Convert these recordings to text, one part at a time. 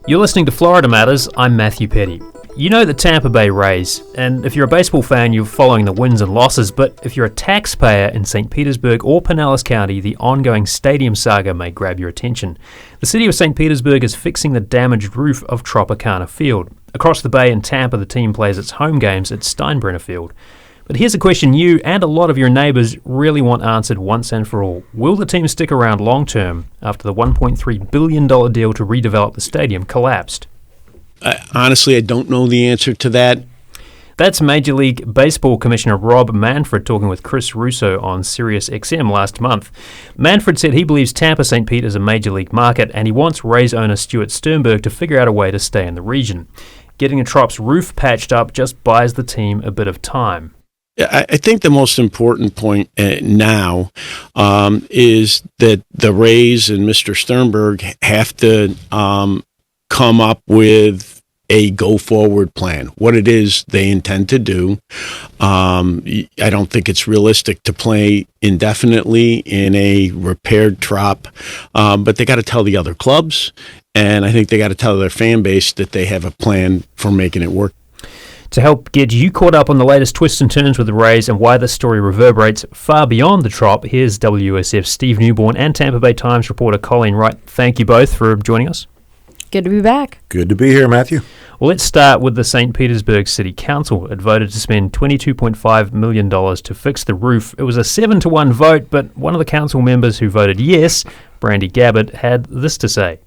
You're listening to Florida Matters. I'm Matthew Petty. You know the Tampa Bay Rays, and if you're a baseball fan, you're following the wins and losses, but if you're a taxpayer in St Petersburg or Pinellas County, the ongoing stadium saga may grab your attention. The city of St Petersburg is fixing the damaged roof of Tropicana Field. Across the bay in Tampa, the team plays its home games at Steinbrenner Field. But here's a question you and a lot of your neighbours really want answered once and for all. Will the team stick around long term after the $1.3 billion deal to redevelop the stadium collapsed? Honestly, I don't know the answer to that. That's Major League Baseball Commissioner Rob Manfred talking with Chris Russo on Sirius XM last month. Manfred said he believes Tampa St. Pete is a major league market and he wants Rays owner Stuart Sternberg to figure out a way to stay in the region. Getting the Trop's roof patched up just buys the team a bit of time. I think the most important point now is that the Rays and Mr. Sternberg have to come up with a go-forward plan, what it is they intend to do. I don't think it's realistic to play indefinitely in a repaired Trop, but they got to tell the other clubs, and I think they got to tell their fan base that they have a plan for making it work. To help get you caught up on the latest twists and turns with the Rays and why this story reverberates far beyond the Trop, here's WUSF Steve Newborn and Tampa Bay Times reporter Colleen Wright. Thank you both for joining us. Good to be back. Good to be here, Matthew. Well, let's start with the St. Petersburg City Council. It voted to spend $22.5 million to fix the roof. It was a 7-1 vote, but one of the council members who voted yes, Brandy Gabbard, had this to say.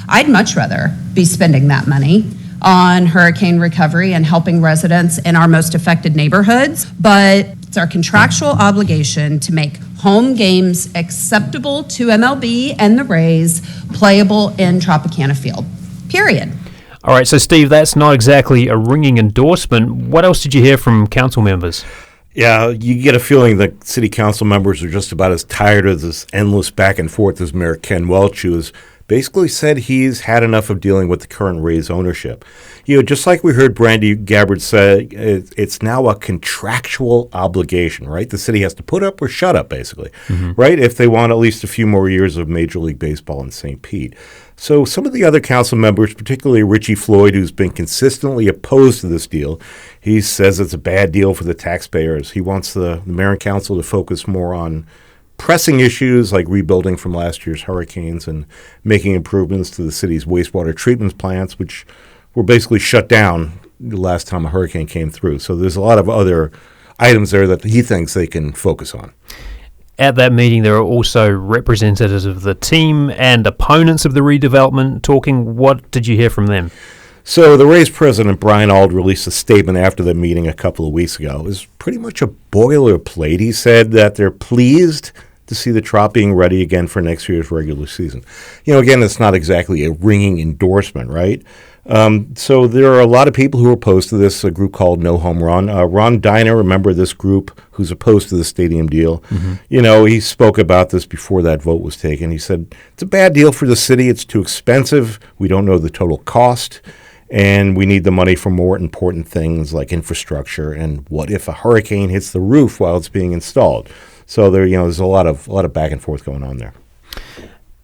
I'd much rather be spending that money on hurricane recovery and helping residents in our most affected neighborhoods, but it's our contractual obligation to make home games acceptable to MLB and the Rays, playable in Tropicana Field, period. All right, so Steve, that's not exactly a ringing endorsement. What else did you hear from council members? Yeah, you get a feeling that city council members are just about as tired of this endless back and forth as Mayor Ken Welch, who has basically said he's had enough of dealing with the current Rays ownership. You know, just like we heard Brandy Gabbard say, it's now a contractual obligation, right? The city has to put up or shut up, basically, right? If they want at least a few more years of Major League Baseball in St. Pete. So some of the other council members, particularly Richie Floyd, who's been consistently opposed to this deal, he says it's a bad deal for the taxpayers. He wants the mayor and council to focus more on pressing issues like rebuilding from last year's hurricanes and making improvements to the city's wastewater treatment plants, which were basically shut down the last time a hurricane came through. So there's a lot of other items there that he thinks they can focus on. At that meeting, there are also representatives of the team and opponents of the redevelopment talking. What did you hear from them? So the Rays president, Brian Auld, released a statement after the meeting a couple of weeks ago. It was pretty much a boilerplate. He said that they're pleased to see the Trop being ready again for next year's regular season. You know, again, it's not exactly a ringing endorsement, right? So there are a lot of people who are opposed to this, a group called No Home Run. Ron Diner, remember this group who's opposed to the stadium deal? You know, he spoke about this before that vote was taken. He said, it's a bad deal for the city. It's too expensive. We don't know the total cost. And we need the money for more important things like infrastructure. And what if a hurricane hits the roof while it's being installed? So there, you know, there's a lot of back and forth going on there.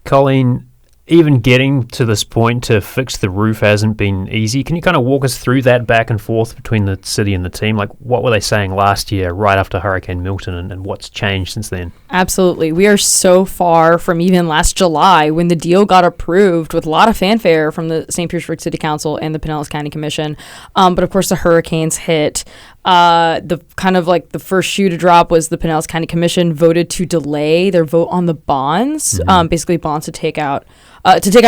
Colleen, even getting to this point to fix the roof hasn't been easy. Can you kind of walk us through that back and forth between the city and the team? Like, what were they saying last year, right after Hurricane Milton, and what's changed since then? Absolutely. We are so far from even last July when the deal got approved with a lot of fanfare from the St. Petersburg City Council and the Pinellas County Commission. But of course, the hurricanes hit. The kind of like the first shoe to drop was the Pinellas County Commission voted to delay their vote on the bonds, basically bonds to take out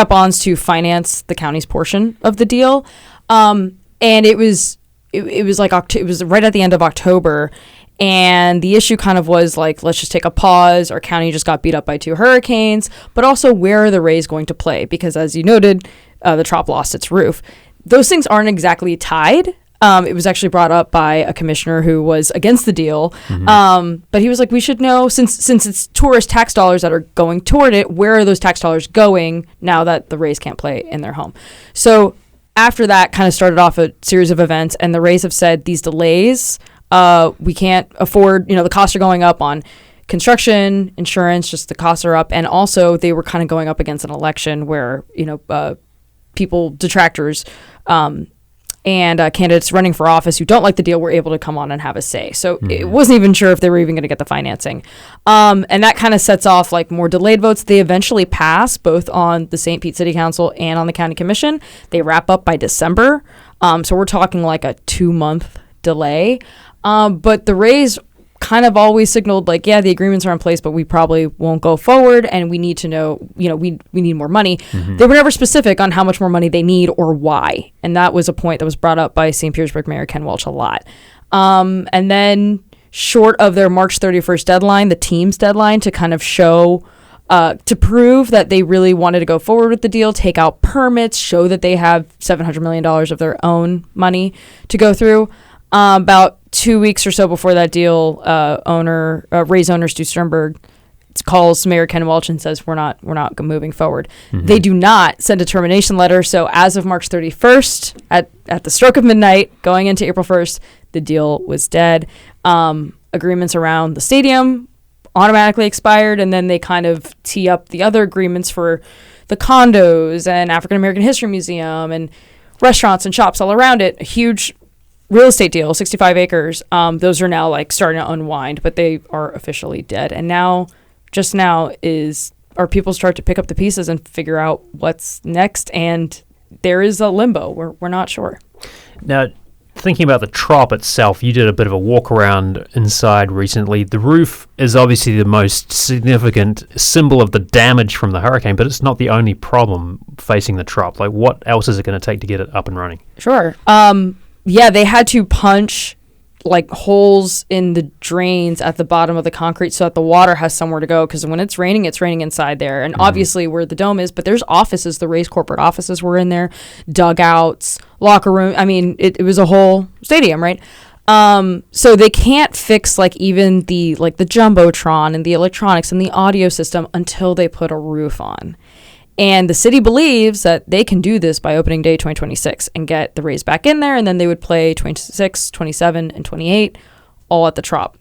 bonds to finance the county's portion of the deal. And it was like it was right at the end of October. And the issue kind of was like, let's just take a pause. Our county just got beat up by 2 hurricanes, but also where are the Rays going to play? Because as you noted, the Trop lost its roof. Those things aren't exactly tied. It was actually brought up by a commissioner who was against the deal. But he was like, we should know, since it's tourist tax dollars that are going toward it, where are those tax dollars going now that the Rays can't play in their home? So after that kind of started off a series of events, and the Rays have said these delays, we can't afford, the costs are going up on construction, insurance, just the costs are up. And also they were kind of going up against an election where, people, detractors, and candidates running for office who don't like the deal were able to come on and have a say. So it wasn't even sure if they were even going to get the financing. And that kind of sets off like more delayed votes. They eventually pass both on the St. Pete City Council and on the County Commission. They wrap up by December. So we're talking like a 2-month delay. But the Rays kind of always signaled like, yeah, the agreements are in place, but we probably won't go forward, and we need to know, we need more money. They were never specific on how much more money they need or why. And that was a point that was brought up by St. Petersburg Mayor Ken Welch a lot. And then short of their March 31st deadline, the team's deadline to kind of show, to prove that they really wanted to go forward with the deal, take out permits, show that they have $700 million of their own money to go through. About 2 weeks or so before that deal, Rays owner Stu Sternberg calls Mayor Ken Welch and says, we're not moving forward. They do not send a termination letter. So as of March 31st, at the stroke of midnight, going into April 1st, the deal was dead. Agreements around the stadium automatically expired, and then they kind of tee up the other agreements for the condos and African American History Museum and restaurants and shops all around it. A huge real estate deal, 65 acres. Those are now like starting to unwind, but they are officially dead. And now people start to pick up the pieces and figure out what's next. And there is a limbo. We're not sure. Now, thinking about the Trop itself, you did a bit of a walk around inside recently. The roof is obviously the most significant symbol of the damage from the hurricane, but it's not the only problem facing the Trop. Like, what else is it going to take to get it up and running? Sure. Yeah, they had to punch like holes in the drains at the bottom of the concrete so that the water has somewhere to go, because when it's raining inside there. And obviously where the dome is, but there's offices, the Rays corporate offices were in there, dugouts, locker room. I mean, it was a whole stadium, right? So they can't fix like even the Jumbotron and the electronics and the audio system until they put a roof on. And the city believes that they can do this by opening day 2026 and get the Rays back in there, and then they would play 26, 27, and 28 all at the Trop.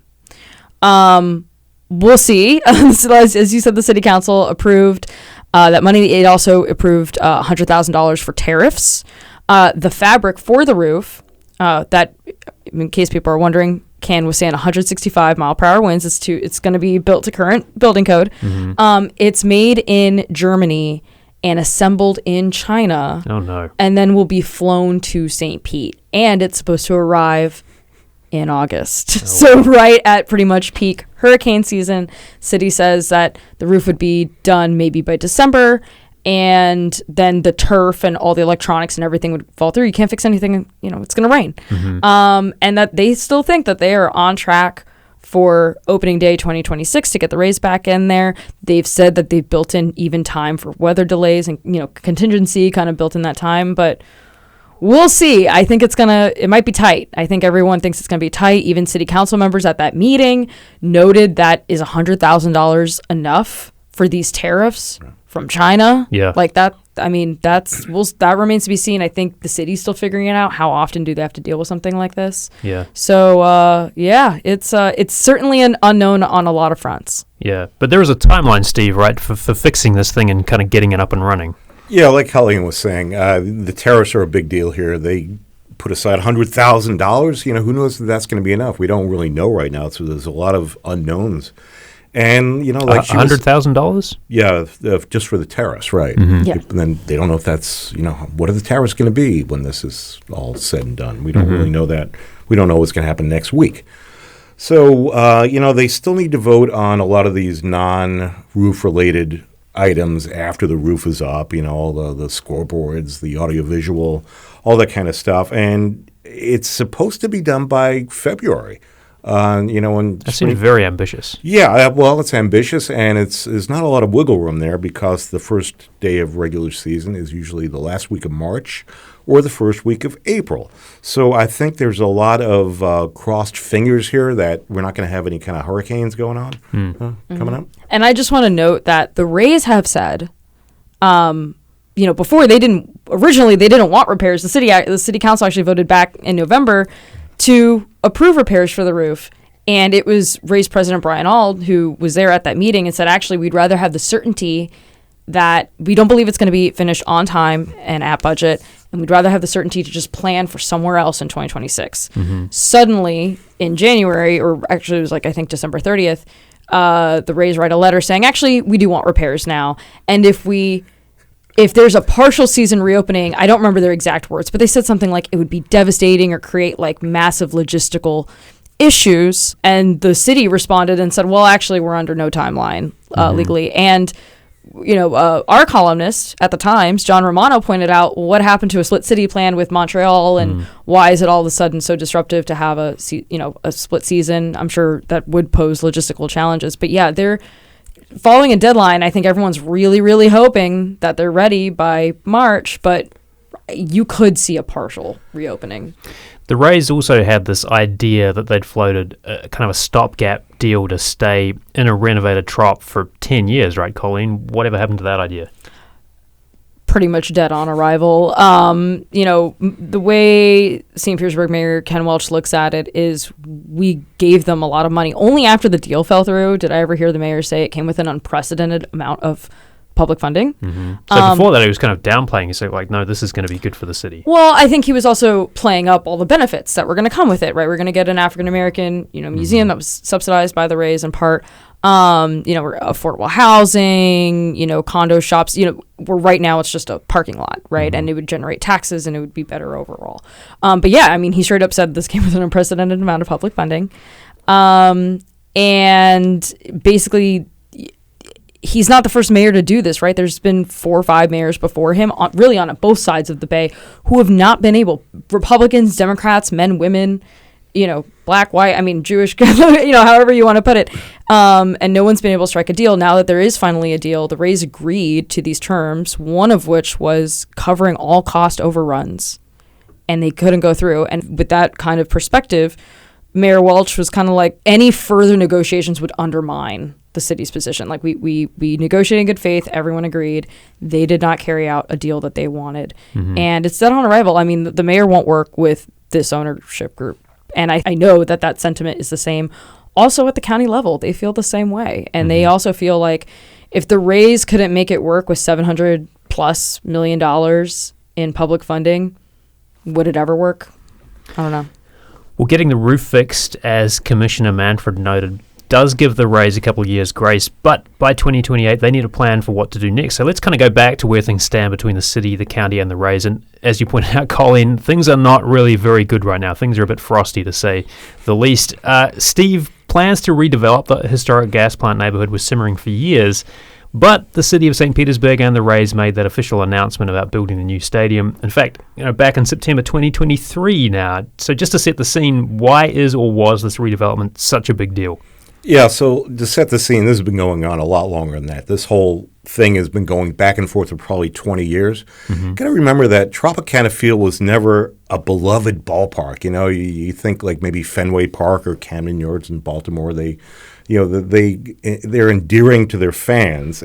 We'll see. As you said, the city council approved that money. It also approved $100,000 for tariffs. The fabric for the roof, that, in case people are wondering, can withstand 165 mile per hour winds. It's going to be built to current building code. It's made in Germany and assembled in China. Oh no! And then will be flown to St. Pete, and it's supposed to arrive in August. So right at pretty much peak hurricane season. City says that the roof would be done maybe by December, and then the turf and all the electronics and everything would fall through. You can't fix anything, it's going to rain. And that they still think that they are on track for opening day 2026 to get the Rays back in there. They've said that they've built in even time for weather delays and, contingency kind of built in that time, but we'll see. I think it might be tight. I think everyone thinks it's going to be tight. Even city council members at that meeting noted that is $100,000 enough for these tariffs from China. Yeah. Like that. I mean, that remains to be seen. I think the city's still figuring it out. How often do they have to deal with something like this? Yeah. So, it's certainly an unknown on a lot of fronts. Yeah. But there is a timeline, Steve, right, for fixing this thing and kind of getting it up and running. Yeah, like Colleen was saying, the tariffs are a big deal here. They put aside $100,000. Who knows if that's going to be enough? We don't really know right now. So there's a lot of unknowns. And, like $100,000? Yeah, just for the tariffs, right. Yeah. And then they don't know if that's, what are the tariffs going to be when this is all said and done? We don't really know that. We don't know what's going to happen next week. So, they still need to vote on a lot of these non-roof related items after the roof is up, all the scoreboards, the audiovisual, all that kind of stuff. And it's supposed to be done by February. That seems very ambitious. Yeah, well, it's ambitious, and there's not a lot of wiggle room there because the first day of regular season is usually the last week of March or the first week of April. So I think there's a lot of crossed fingers here that we're not going to have any kind of hurricanes going on coming up. And I just want to note that the Rays have said, before they didn't want repairs. The city council actually voted back in November to approve repairs for the roof. And it was Rays President Brian Auld who was there at that meeting and said, actually, we'd rather have the certainty that we don't believe it's going to be finished on time and at budget, and we'd rather have the certainty to just plan for somewhere else in 2026. Suddenly, in January, or actually it was I think December 30th, the Rays write a letter saying, actually, we do want repairs now. And if there's a partial season reopening, I don't remember their exact words, but they said something like it would be devastating or create massive logistical issues. And the city responded and said, well, actually, we're under no timeline legally. And our columnist at the Times, John Romano, pointed out what happened to a split city plan with Montreal, and why is it all of a sudden so disruptive to have a split season? I'm sure that would pose logistical challenges, but yeah, they're following a deadline. I think everyone's really, really hoping that they're ready by March, but you could see a partial reopening. The Rays also had this idea that they'd floated kind of a stopgap deal to stay in a renovated Trop for 10 years, right, Colleen? Whatever happened to that idea? Pretty much dead on arrival. The way St. Petersburg Mayor Ken Welch looks at it is we gave them a lot of money. Only after the deal fell through did I ever hear the mayor say it came with an unprecedented amount of public funding. So before that, he was kind of downplaying. He said, no, this is going to be good for the city. Well, I think he was also playing up all the benefits that were going to come with it, right? We're going to get an African-American, museum that was subsidized by the Rays in part. Affordable housing, condo shops, where right now it's just a parking lot, right? And it would generate taxes and it would be better overall. But yeah, I mean, he straight up said this came with an unprecedented amount of public funding. And basically, he's not the first mayor to do this, right? There's been 4 or 5 mayors before him, on both sides of the bay, who have not been able, Republicans, Democrats, men, women, black, white, Jewish, however you want to put it. And no one's been able to strike a deal. Now that there is finally a deal, the Rays agreed to these terms, one of which was covering all cost overruns, and they couldn't go through. And with that kind of perspective, Mayor Welch was kind of like, any further negotiations would undermine the city's position. We negotiated in good faith. Everyone agreed. They did not carry out a deal that they wanted. And it's dead on arrival. The mayor won't work with this ownership group. And I know that sentiment is the same also at the county level. They feel the same way. And they also feel like if the Rays couldn't make it work with $700+ million in public funding, would it ever work? I don't know. Well, getting the roof fixed, as Commissioner Manfred noted, does give the Rays a couple of years' grace, but by 2028 they need a plan for what to do next. So let's kind of go back to where things stand between the city, the county, and the Rays. And as you pointed out, Colleen, things are not really very good right now. Things are a bit frosty, to say the least. Steve, plans to redevelop the historic gas plant neighborhood was simmering for years, but the city of St. Petersburg and the Rays made that official announcement about building the new stadium. In fact, back in September 2023 now. So just to set the scene, why is or was this redevelopment such a big deal? Yeah, so to set the scene, this has been going on a lot longer than that. This whole thing has been going back and forth for probably 20 years. Got to remember that Tropicana Field was never a beloved ballpark. You think like maybe Fenway Park or Camden Yards in Baltimore. They're endearing to their fans.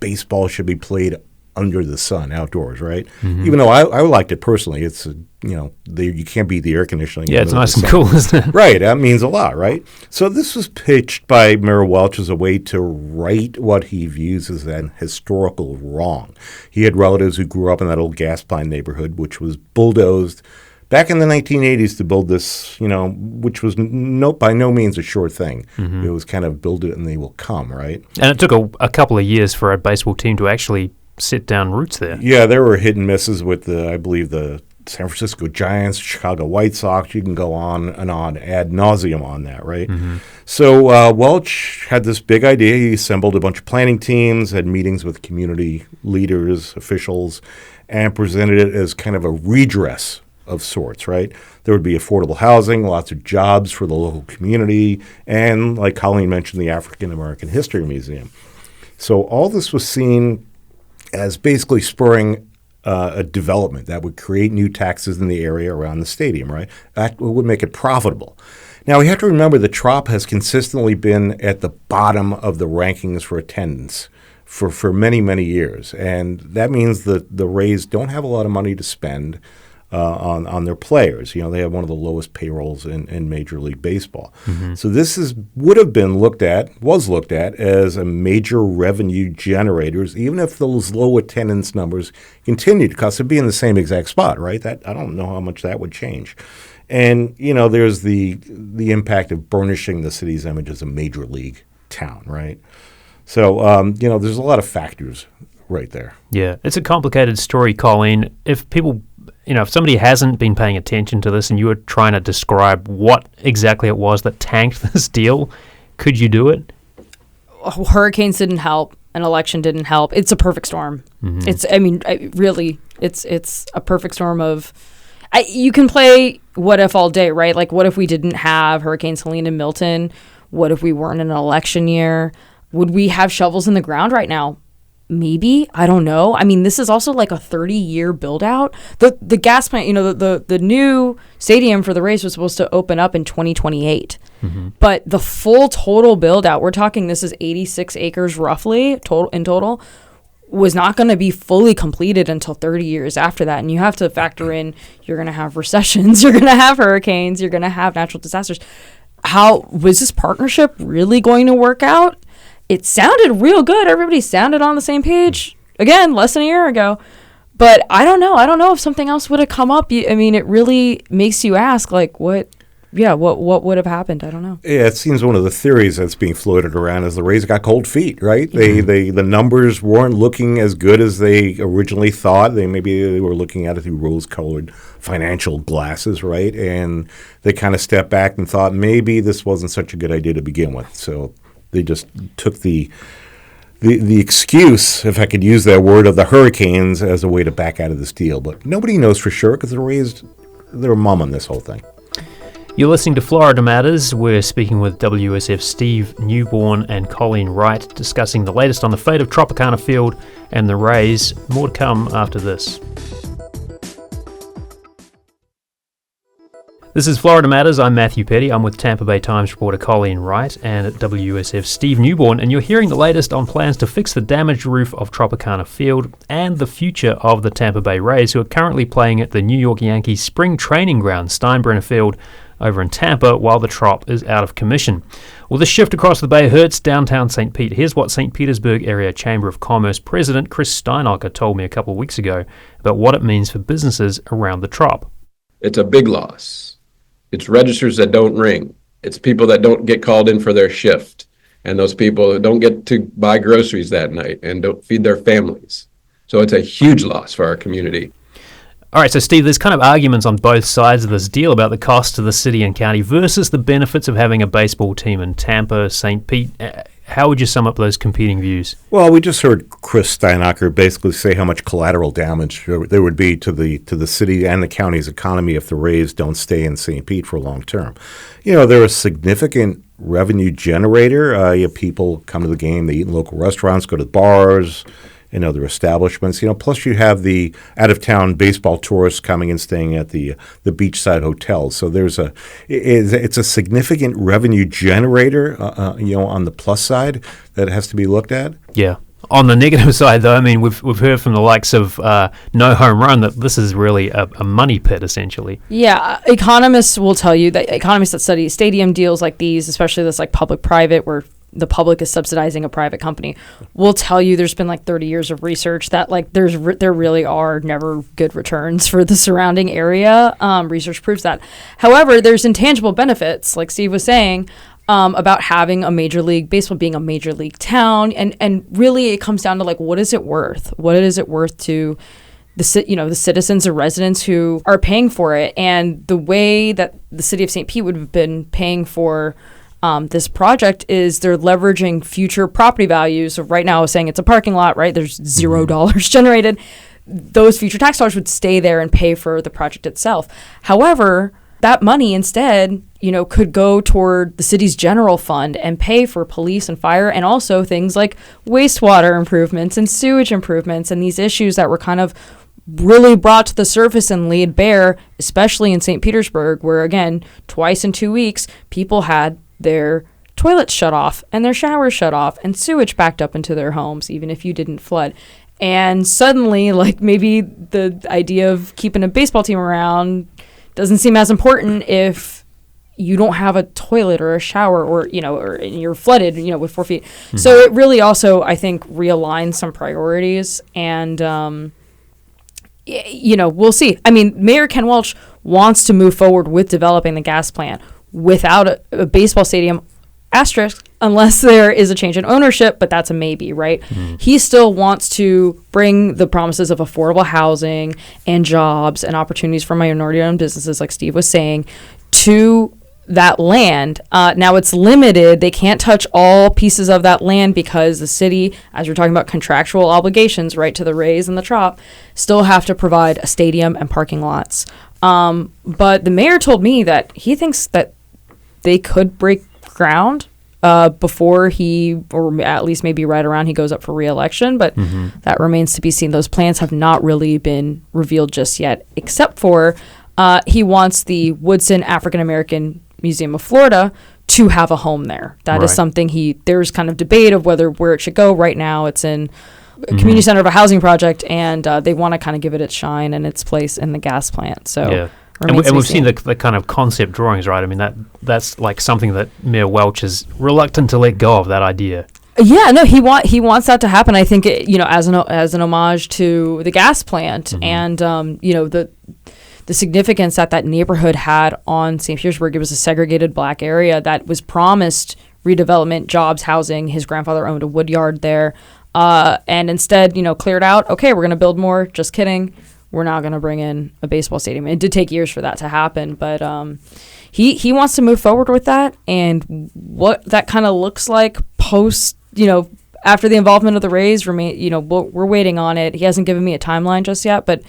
Baseball should be played under the sun, outdoors, right? Even though I liked it personally, it's you can't beat the air conditioning. Yeah, it's nice and cool, isn't it? Right, that means a lot, right? So this was pitched by Mayor Welch as a way to right what he views as an historical wrong. He had relatives who grew up in that old gas plant neighborhood, which was bulldozed back in the 1980s to build this, which was by no means a sure thing. It was kind of build it and they will come, right? And it took a couple of years for a baseball team to actually set down roots there. Yeah, there were hit and misses with I believe the San Francisco Giants, Chicago White Sox. You can go on and on ad nauseum on that, right? So Welch had this big idea. He assembled a bunch of planning teams, had meetings with community leaders, officials, and presented it as kind of a redress of sorts, right? There would be affordable housing, lots of jobs for the local community, and like Colleen mentioned, the African American History Museum. So all this was seen as basically spurring a development that would create new taxes in the area around the stadium, right? That would make it profitable. Now, we have to remember the Trop has consistently been at the bottom of the rankings for attendance for many, many years. And that means that the Rays don't have a lot of money to spend. on their players. They have one of the lowest payrolls in Major League Baseball. So this was looked at as a major revenue generators, even if those low attendance numbers continued, because it'd be in the same exact spot, right? That I don't know how much that would change. And there's the impact of burnishing the city's image as a major league town, right? So there's a lot of factors right there. Yeah, it's a complicated story, Colleen. If people, if somebody hasn't been paying attention to this and you were trying to describe what exactly it was that tanked this deal, could you do it? Hurricanes didn't help. An election didn't help. It's a perfect storm. It's a perfect storm of. You can play what if all day, right? Like, what if we didn't have Hurricanes Helene and Milton? What if we weren't in an election year? Would we have shovels in the ground right now? Maybe. I don't know. I mean, this is also like a 30-year build-out. The gas plant, the new stadium for the Rays was supposed to open up in 2028. But the full total build-out, we're talking this is 86 acres roughly in total, was not going to be fully completed until 30 years after that. And you have to factor in, you're going to have recessions, you're going to have hurricanes, you're going to have natural disasters. How was this partnership really going to work out? It sounded real good. Everybody sounded on the same page, again, less than a year ago. But I don't know. I don't know if something else would have come up. It really makes you ask, like, what would have happened? I don't know. Yeah, it seems one of the theories that's being floated around is the Rays got cold feet, right? The numbers weren't looking as good as they originally thought. They were looking at it through rose-colored financial glasses, right? And they kind of stepped back and thought maybe this wasn't such a good idea to begin with. So they just took the excuse, if I could use that word, of the Hurricanes as a way to back out of this deal. But nobody knows for sure because the Rays, they're mum on this whole thing. You're listening to Florida Matters. We're speaking with WUSF Steve Newborn and Colleen Wright, discussing the latest on the fate of Tropicana Field and the Rays. More to come after this. This is Florida Matters. I'm Matthew Petty. I'm with Tampa Bay Times reporter Colleen Wright and at WUSF Steve Newborn, and you're hearing the latest on plans to fix the damaged roof of Tropicana Field and the future of the Tampa Bay Rays, who are currently playing at the New York Yankees spring training ground, Steinbrenner Field, over in Tampa, while the Trop is out of commission. Well, this shift across the bay hurts downtown St. Pete. Here's what St. Petersburg Area Chamber of Commerce President Chris Steinocker told me a couple of weeks ago about what it means for businesses around the Trop. It's a big loss. It's registers that don't ring. It's people that don't get called in for their shift. And those people don't get to buy groceries that night and don't feed their families. So it's a huge loss for our community. All right, so Steve, there's kind of arguments on both sides of this deal about the cost to the city and county versus the benefits of having a baseball team in Tampa, St. Pete. How would you sum up those competing views? Well, we just heard Chris Steinocker basically say how much collateral damage there would be to the city and the county's economy if the Rays don't stay in St. Pete for long term. They're a significant revenue generator. People come to the game, they eat in local restaurants, go to bars, and other establishments. Plus you have the out-of-town baseball tourists coming and staying at the beachside hotels. So it's a significant revenue generator, on the plus side that has to be looked at. Yeah. On the negative side, though, I mean, we've heard from the likes of No Home Run that this is really a money pit, essentially. Yeah, economists will tell you that economists that study stadium deals like these, especially this like public-private where the public is subsidizing a private company, will tell you there's been like 30 years of research that like there really are never good returns for the surrounding area. Research proves that. However, there's intangible benefits, like Steve was saying, about having a major league baseball being a major league town, and really it comes down to like what is it worth? What is it worth to the citizens or residents who are paying for it? And the way that the city of St. Pete would have been paying for this project is they're leveraging future property values. So right now I was saying it's a parking lot, right? There's $0 generated. Those future tax dollars would stay there and pay for the project itself. However, that money instead, could go toward the city's general fund and pay for police and fire, and also things like wastewater improvements and sewage improvements, and these issues that were kind of really brought to the surface and laid bare, especially in St. Petersburg, where again, twice in 2 weeks, people had their toilets shut off and their showers shut off and sewage backed up into their homes, even if you didn't flood. And suddenly, like, maybe the idea of keeping a baseball team around doesn't seem as important if you don't have a toilet or a shower, or you're flooded, with 4 feet. Mm-hmm. So it really also, I think, realigns some priorities, and we'll see. I mean, Mayor Ken Welch wants to move forward with developing the gas plant without a baseball stadium, asterisk, unless there is a change in ownership, but that's a maybe, right? Mm-hmm. He still wants to bring the promises of affordable housing and jobs and opportunities for minority-owned businesses, like Steve was saying, to that land. Now it's limited. They can't touch all pieces of that land because the city, as we're talking about contractual obligations, right, to the Rays and the Trop, still have to provide a stadium and parking lots. But the mayor told me that he thinks that they could break ground before he, or at least maybe right around he goes up for re-election, but that remains to be seen. Those plans have not really been revealed just yet, except for he wants the Woodson African American Museum of Florida to have a home there. That is something there's kind of debate of where it should go. Right now it's in a community center of a housing project, and they want to kind of give it its shine and its place in the gas plant. So yeah. And we've seen the kind of concept drawings, right? I mean, that's like something that Mayor Welch is reluctant to let go of, that idea. Yeah, no, he wants that to happen. I think as an homage to the gas plant, and the significance that neighborhood had on St. Petersburg. It was a segregated black area that was promised redevelopment, jobs, housing. His grandfather owned a wood yard there, and instead, cleared out. Okay, we're going to build more. Just kidding. We're not going to bring in a baseball stadium. It did take years for that to happen, but he wants to move forward with that, and what that kind of looks like post, after the involvement of the Rays, we're waiting on it. He hasn't given me a timeline just yet, but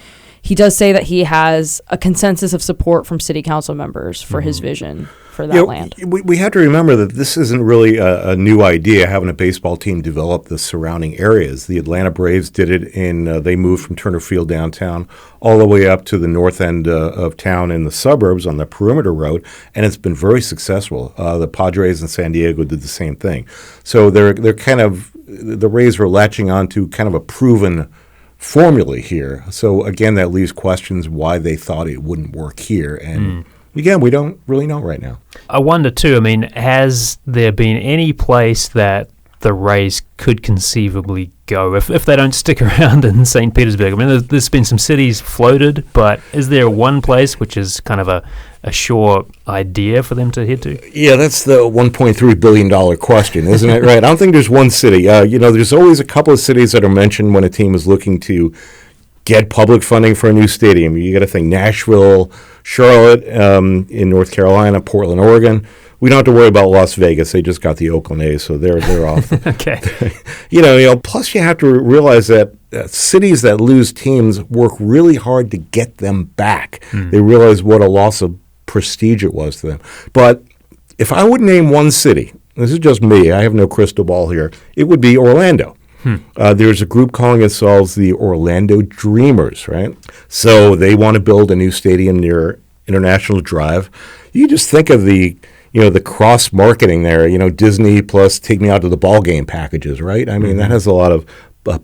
he does say that he has a consensus of support from city council members for his vision for that land. We have to remember that this isn't really a new idea, having a baseball team develop the surrounding areas. The Atlanta Braves did it they moved from Turner Field downtown all the way up to the north end of town in the suburbs on the perimeter road, and it's been very successful. The Padres in San Diego did the same thing. So they're kind of, the Rays were latching on to kind of a proven formula here. So again, that leaves questions why they thought it wouldn't work here. And again, we don't really know right now. I wonder too, I mean, has there been any place that the Rays could conceivably go if they don't stick around in St. Petersburg? I mean, there's been some cities floated, but is there one place which is kind of a sure idea for them to head to? Yeah, that's the $1.3 billion question, isn't it? Right. I don't think there's one city. There's always a couple of cities that are mentioned when a team is looking to get public funding for a new stadium. You got to think Nashville, Charlotte in North Carolina, Portland, Oregon. We don't have to worry about Las Vegas. They just got the Oakland A's, so they're off. Okay. Plus you have to realize that cities that lose teams work really hard to get them back. They realize what a loss of prestige it was to them. But if I would name one city, this is just me, I have no crystal ball here, it would be Orlando. There's a group calling themselves the Orlando Dreamers, right? So they want to build a new stadium near International Drive. You just think of the cross marketing there, Disney plus take me out to the ball game packages, right? I mean, that has a lot of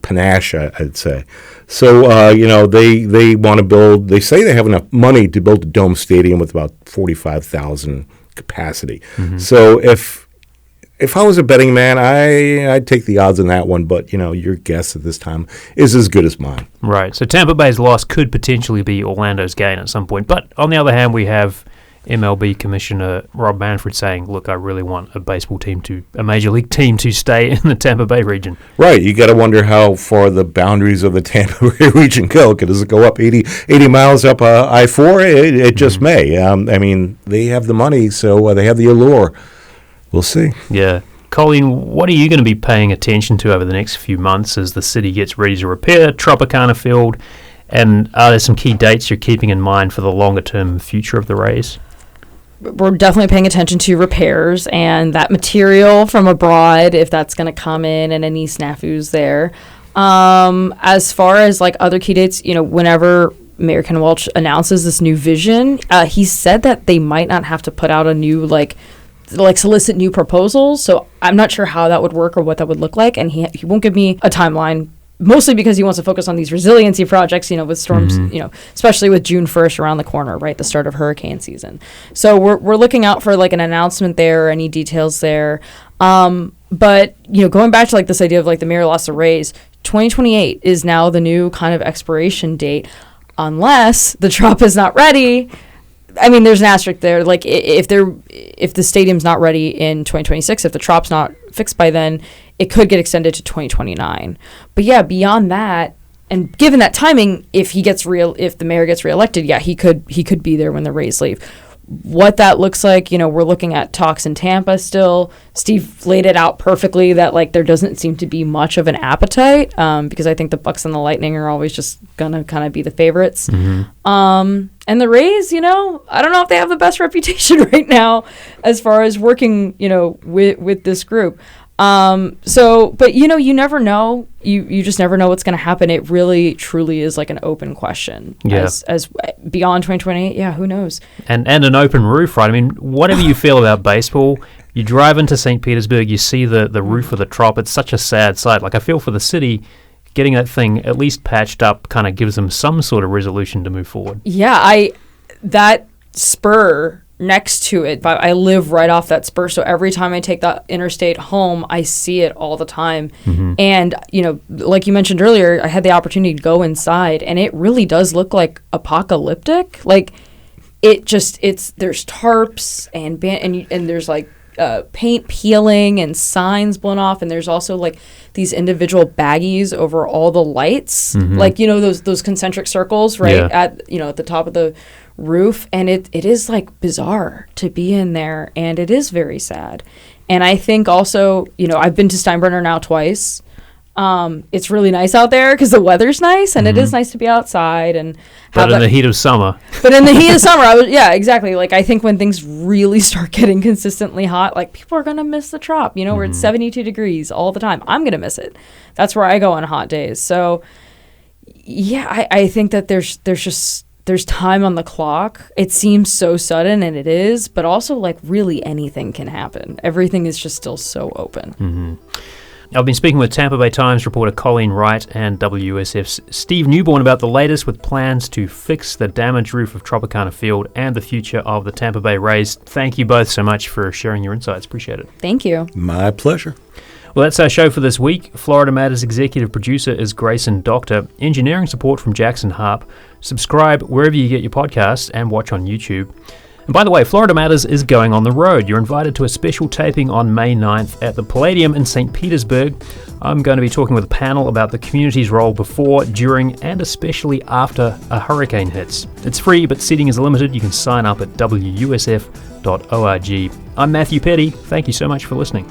panache, I'd say. So, they want to build, they say they have enough money to build a dome stadium with about 45,000 capacity. So if I was a betting man, I'd take the odds on that one, but, your guess at this time is as good as mine. Right. So Tampa Bay's loss could potentially be Orlando's gain at some point. But on the other hand, we have MLB Commissioner Rob Manfred saying, look, I really want a major league team to stay in the Tampa Bay region. Right. You got to wonder how far the boundaries of the Tampa Bay region go. Does it go up 80 miles up I-4? It just may. They have the money, so they have the allure. We'll see. Yeah. Colleen, what are you going to be paying attention to over the next few months as the city gets ready to repair Tropicana Field? And are there some key dates you're keeping in mind for the longer-term future of the Rays? We're definitely paying attention to repairs and that material from abroad, if that's going to come in and any snafus there. As far as other key dates, whenever Mayor Ken Welch announces this new vision, he said that they might not have to put out a new solicit new proposals. So I'm not sure how that would work or what that would look like. And he won't give me a timeline mostly because he wants to focus on these resiliency projects, with storms, especially with June 1st around the corner, right, the start of hurricane season. So we're looking out for like an announcement there, or any details there. But, going back to like this idea of like the mayor lost the Rays, 2028 is now the new kind of expiration date, unless the Trop is not ready. I mean, there's an asterisk there. Like if the stadium's not ready in 2026, if the Trop's not fixed by then, it could get extended to 2029. But yeah, beyond that, and given that timing, if the mayor gets reelected, yeah, he could be there when the Rays leave. What that looks like, we're looking at talks in Tampa still. Steve laid it out perfectly that like there doesn't seem to be much of an appetite, because I think the Bucks and the Lightning are always just gonna kind of be the favorites. And the Rays, I don't know if they have the best reputation right now as far as working, with this group. But you never know. You just never know what's going to happen. It really, truly is like an open question. Yeah. As beyond 2028, yeah, who knows? And an open roof, right? I mean, whatever you feel about baseball, you drive into St. Petersburg, you see the roof of the Trop. It's such a sad sight. Like, I feel for the city, getting that thing at least patched up kind of gives them some sort of resolution to move forward. Yeah, that spur next to it, but I live right off that spur, so every time I take that interstate home, I see it all the time. And like you mentioned earlier, I had the opportunity to go inside, and it really does look like apocalyptic. Like there's tarps and there's like paint peeling and signs blown off, and there's also like these individual baggies over all the lights, like those concentric circles, right? Yeah. At the top of the roof, and it is like bizarre to be in there, and it is very sad. And I think also, I've been to Steinbrenner now twice. It's really nice out there because the weather's nice, and it is nice to be outside and But in the heat of summer. But in the heat of summer, yeah, exactly. Like, I think when things really start getting consistently hot, like, people are gonna miss the Trop. Where it's 72 degrees all the time. I'm gonna miss it. That's where I go on hot days. So yeah, I think that there's time on the clock. It seems so sudden, and it is, but also like really anything can happen. Everything is just still so open. I've been speaking with Tampa Bay Times reporter Colleen Wright and WUSF's Steve Newborn about the latest with plans to fix the damaged roof of Tropicana Field and the future of the Tampa Bay Rays. Thank you both so much for sharing your insights. Appreciate it. Thank you. My pleasure. Well, that's our show for this week. Florida Matters executive producer is Grayson Doctor. Engineering support from Jackson Harp. Subscribe wherever you get your podcasts and watch on YouTube. And by the way, Florida Matters is going on the road. You're invited to a special taping on May 9th at the Palladium in St. Petersburg. I'm going to be talking with a panel about the community's role before, during, and especially after a hurricane hits. It's free, but seating is limited. You can sign up at WUSF.org. I'm Matthew Petty. Thank you so much for listening.